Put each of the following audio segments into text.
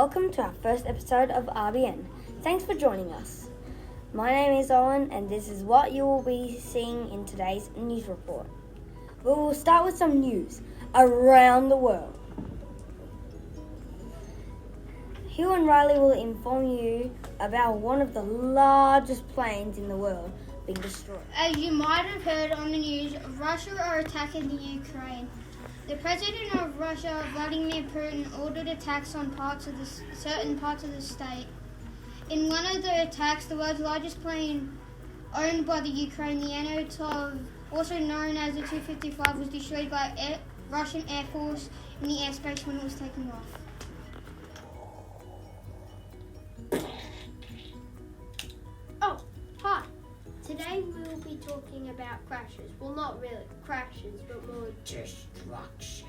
welcome to our first episode of RBN. Thanks for joining us. My name is Owen and this is what you will be seeing in today's news report. We will start with some news around the world. Hugh and Riley will inform you about one of the largest planes in the world being destroyed. As you might have heard on the news, Russia are attacking the Ukraine. The president of Russia, Vladimir Putin, ordered attacks on certain parts of the state. In one of the attacks, the world's largest plane owned by the Ukraine, the Antonov, also known as the Tu-55, was destroyed by Russian Air Force in the airspace when it was taking off. Oh, hi. Today we will be talking about crashes. Well, not really crashes, but more destruction.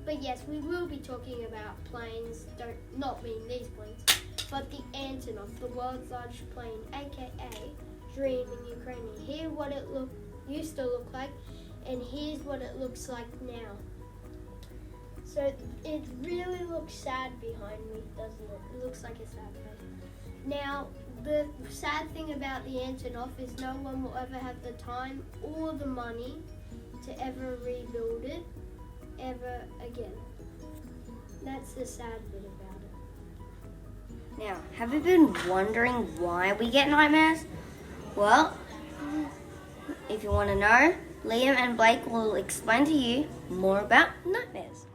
But yes, we will be talking about planes, not mean these planes, but the Antonov, the world's largest plane, aka Dream in Ukraine. Here's what it used to look like, and here's what it looks like now. So it really looks sad behind me, doesn't it? It looks like a sad place. Now, the sad thing about the Antonov is no one will ever have the time or the money to ever rebuild it ever again. That's the sad bit about it. Now, have you been wondering why we get nightmares? Well, if you want to know, Liam and Blake will explain to you more about nightmares.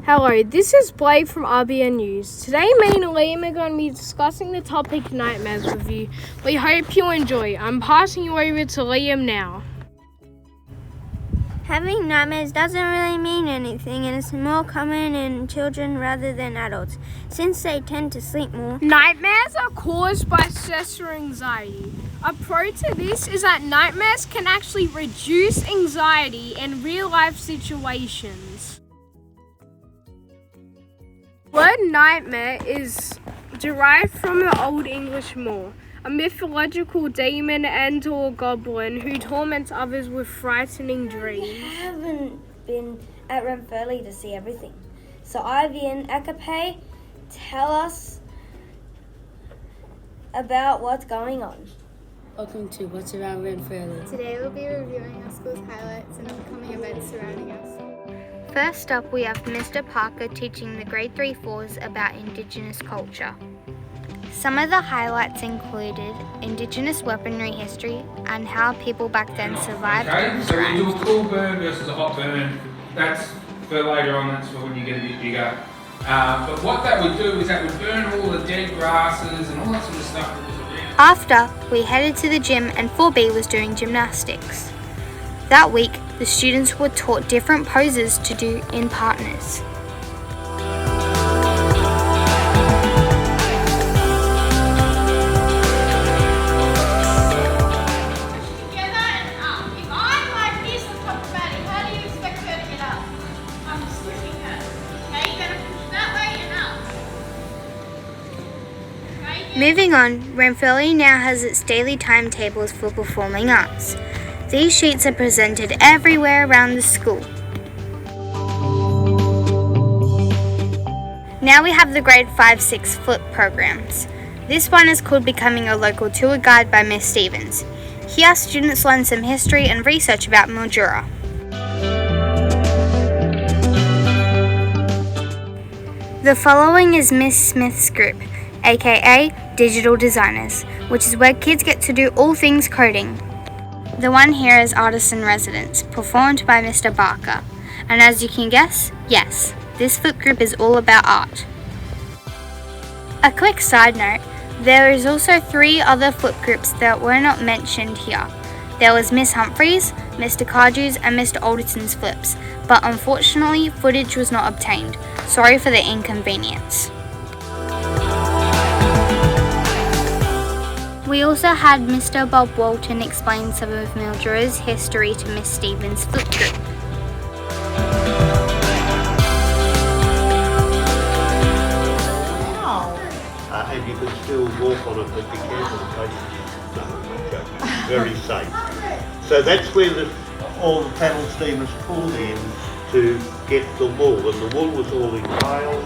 Hello, this is Blake from RBN News. Today me and Liam are going to be discussing the topic nightmares with you. We hope you enjoy. I'm passing you over to Liam now. Having nightmares doesn't really mean anything, and it's more common in children rather than adults, since they tend to sleep more. Nightmares are caused by stress or anxiety. A pro to this is that nightmares can actually reduce anxiety in real-life situations. The word nightmare is derived from the Old English moor, a mythological demon and or goblin who torments others with frightening dreams. We haven't been at Renfurley to see everything. So Ivy and Akape, tell us about what's going on. Welcome to What's Around Renfurley. Today we'll be reviewing our school's highlights and upcoming events surrounding us. First up, we have Mr. Parker teaching the grade 3/4s about Indigenous culture. Some of the highlights included Indigenous weaponry history and how people back then survived. Okay, so we do a cool burn versus a hot burn. That's for later on, that's for when you get a bit bigger. But what that would do is that would burn all the dead grasses and all that sort of stuff that was around. After, we headed to the gym and 4B was doing gymnastics. That week, the students were taught different poses to do in partners. Moving on, Renfurley now has its daily timetables for performing arts. These sheets are presented everywhere around the school. Now we have the grade 5-6 flip programs. This one is called Becoming a Local Tour Guide by Miss Stevens. Here students learn some history and research about Mildura. The following is Miss Smith's group, aka Digital Designers, which is where kids get to do all things coding. The one here is Artists in Residence, performed by Mr. Barker. And as you can guess, yes, this flip group is all about art. A quick side note, there is also 3 other flip groups that were not mentioned here. There was Miss Humphreys, Mr. Cardew's and Mr. Alderton's flips, but unfortunately footage was not obtained. Sorry for the inconvenience. We also had Mr. Bob Walton explain some of Mildura's history to Miss Stevens' flip group. And you can still walk on it, but be careful in case very safe. So that's where all the paddle steamers pull in to get the wool, and the wool was all in bales.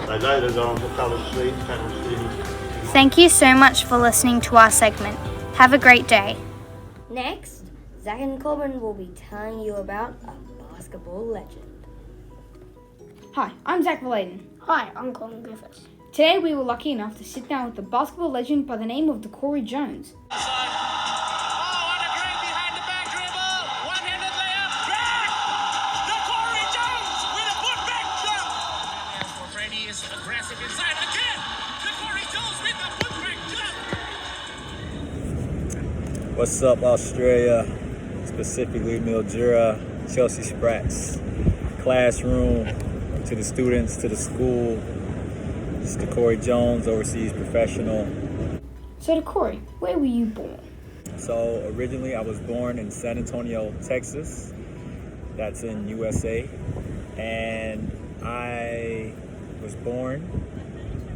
They loaded on the coloured sheets, panel sheets. Thank you so much for listening to our segment. Have a great day. Next, Zach and Corbin will be telling you about a basketball legend. Hi, I'm Zach Valaydon. Hi, I'm Colin Griffiths. Today we were lucky enough to sit down with a basketball legend by the name of Zachary Jones. What's up, Australia, specifically Mildura, Chelsea Spratt's classroom, to the students, to the school. It's Zachary Jones, overseas professional. So Zachary, where were you born? So originally I was born in San Antonio, Texas. That's in USA. And I was born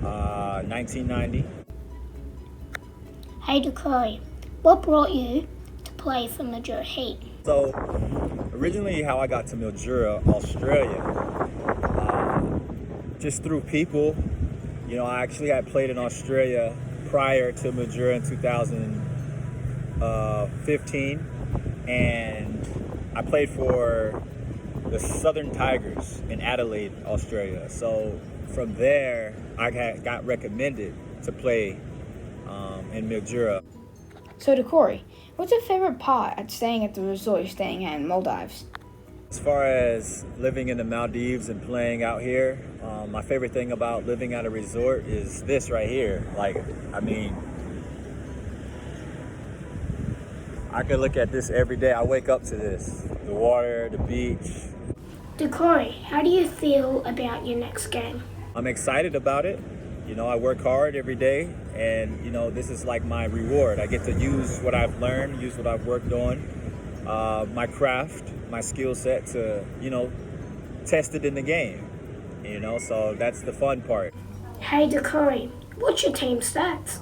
1990. Hey Zachary, what brought you to play for Mildura Heat? So originally how I got to Mildura, Australia, just through people. You know, I actually had played in Australia prior to Mildura in 2015, and I played for the Southern Tigers in Adelaide, Australia. So from there, I got recommended to play in Mildura. So Zachary, what's your favorite part at staying at the resort you're staying at in Maldives? As far as living in the Maldives and playing out here, my favorite thing about living at a resort is this right here. Like, I mean, I could look at this every day. I wake up to this. The water, the beach. Zachary, how do you feel about your next game? I'm excited about it. You know, I work hard every day, and, you know, this is like my reward. I get to use what I've learned, use what I've worked on, my craft, my skill set to, you know, test it in the game, you know, so that's the fun part. Hey Zachary, what's your team stats?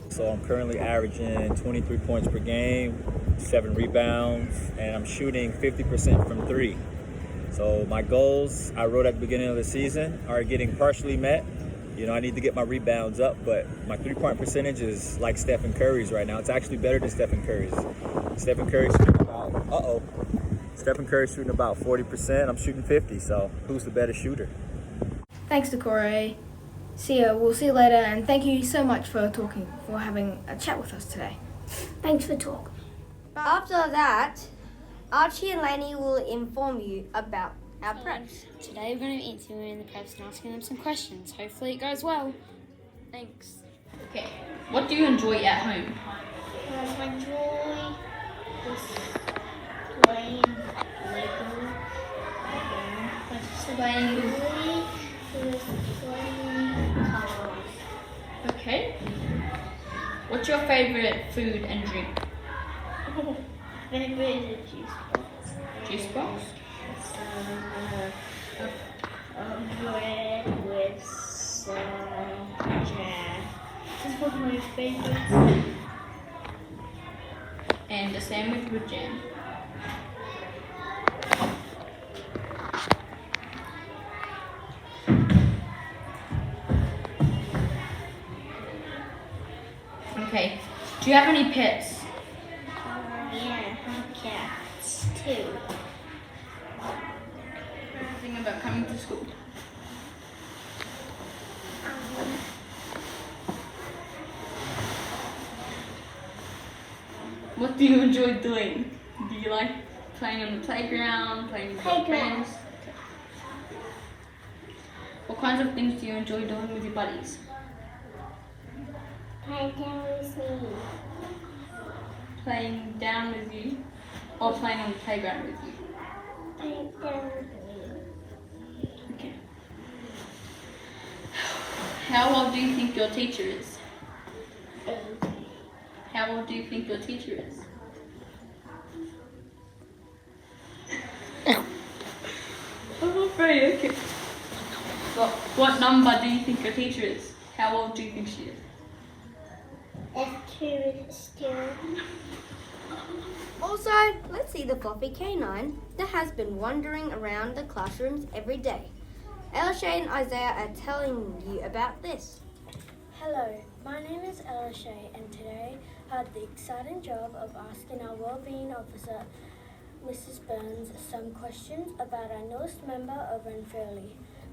So I'm currently averaging 23 points per game, 7 rebounds, and I'm shooting 50% from 3. So my goals I wrote at the beginning of the season are getting partially met. You know, I need to get my rebounds up, but my 3-point percentage is like Stephen Curry's right now. It's actually better than Stephen Curry's. Stephen Curry's shooting about, Stephen Curry's shooting about 40%. I'm shooting 50, so who's the better shooter? Thanks, Zachary. See ya. We'll see you later, and thank you so much for having a chat with us today. Thanks for talking. After that, Archie and Lainey will inform you about our preps. Today we're going to be interviewing the preps and asking them some questions. Hopefully it goes well. Thanks. Okay, what do you enjoy at home? I enjoy playing Lego. Playing cars. Okay. What's your favorite food and drink? Favorite juice box. Juice box? Bread with some jam. This is one of my favorites. And a sandwich with jam. Okay. Do you have any pets? Yeah, I have cats too. Think about coming to school. What do you enjoy doing? Do you like playing on the playground, playing with your friends? What kinds of things do you enjoy doing with your buddies? Playing down with me. Playing down with you? Or playing on the playground with you? Playing down with me. Okay. How old do you think your teacher is? How old do you think your teacher is? Oh, very okay. What number do you think your teacher is? How old do you think she is? F2 still. Also, let's see the fluffy canine that has been wandering around the classrooms every day. Elisha and Isaiah are telling you about this. Hello, my name is Elisha, and today I had the exciting job of asking our Wellbeing Officer, Mrs. Burns, some questions about our newest member of Renfrew,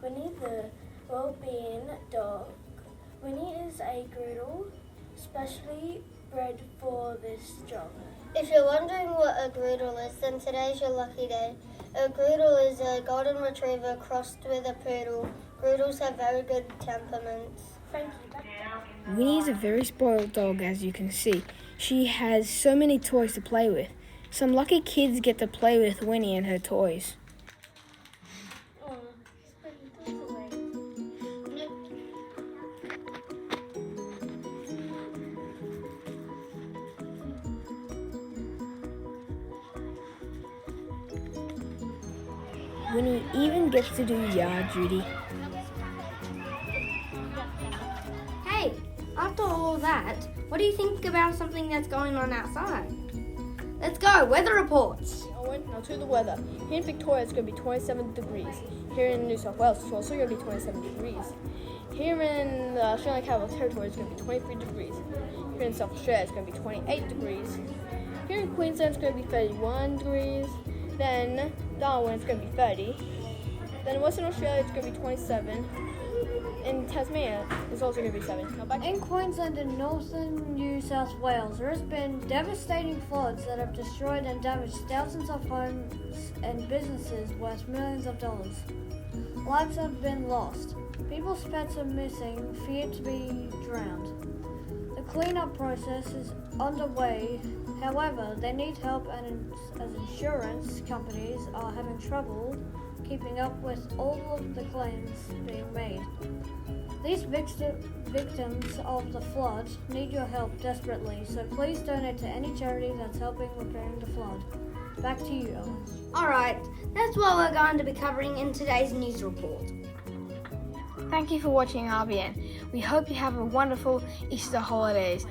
Winnie the Wellbeing Dog. Winnie is a Groodle, specially bred for this job. If you're wondering what a Groodle is, then today's your lucky day. A Groodle is a golden retriever crossed with a poodle. Groodles have very good temperaments. Thank you. Winnie is a very spoiled dog, as you can see. She has so many toys to play with. Some lucky kids get to play with Winnie and her toys. Winnie even gets to do yard duty. Hey, after all that, what do you think about something that's going on outside? Let's go, weather reports. Now to the weather. Here in Victoria it's going to be 27 degrees. Here in New South Wales it's also going to be 27 degrees. Here in the Australian Capital Territory it's going to be 23 degrees. Here in South Australia it's going to be 28 degrees. Here in Queensland it's going to be 31 degrees. Then Darwin it's going to be 30. Then in Western Australia it's going to be 27. In Tasmania it's also going to be 7. Now back in Queensland and northern New South Wales, there has been devastating floods that have destroyed and damaged thousands of homes and businesses worth millions of dollars. Lives have been lost. People's pets are missing, feared to be drowned. The cleanup process is underway. However, they need help, and as insurance companies are having trouble keeping up with all of the claims being made. These victims of the flood need your help desperately, so please donate to any charity that's helping repairing the flood. Back to you, Ellen. Alright, that's what we're going to be covering in today's news report. Thank you for watching RBN. We hope you have a wonderful Easter holidays.